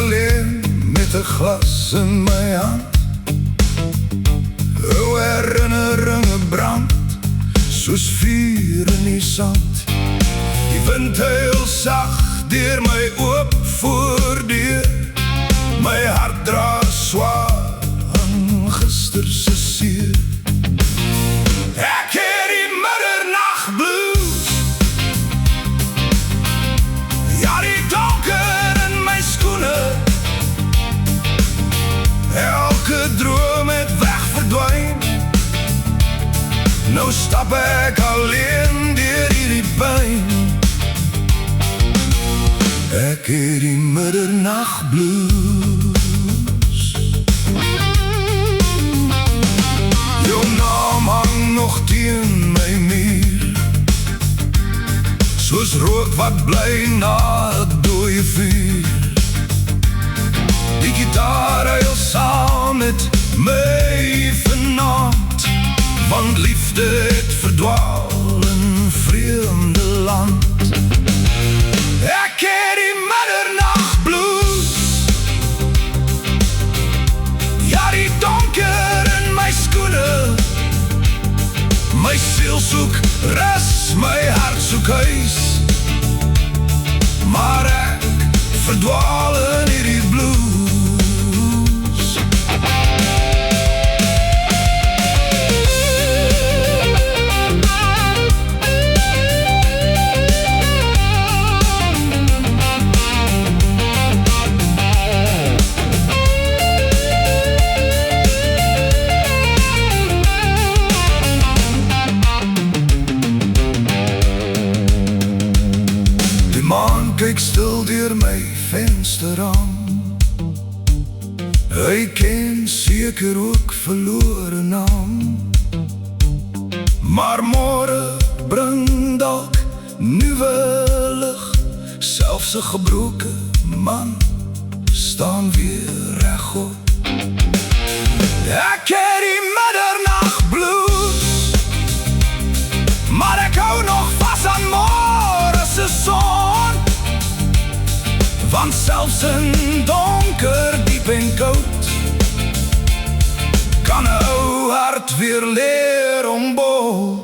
alleen met 'n glas in my hand. O herinneringe brand soos vuur in die sand. Die wind huil sag deur my oop voordeur. My hart dra swaar aan gister se seer. Ek het die middernagtblues, ja, die donker in my skoene. Elke droom het weg verdwyn. Nou stap ek alleen deur hierdie pyn. Ek het die middernagtblues. Jou naam hang nog teen my muur, soos rook wat bly na 'n dooie vuur. Die gitaar huil saam met my vanaand, want liefde het verdwaal in vreemde land. Ek het die middernagtblues, ja, die donker in my skoene. My siel soek rus, my hart soek huis, maar ek verdwaal in hierdie blues. Kyk stil deur my vensterraam. Hy ken seker ook verlore naam. Maar môre bring dalk nuwe lig. Selfs 'n gebroke man staan weer regop. Ek het die middernagtblues, maar ek hou nog vas aan môre se son. Want selfs in donker, diep en koud, kan 'n ou hart weer leer om boos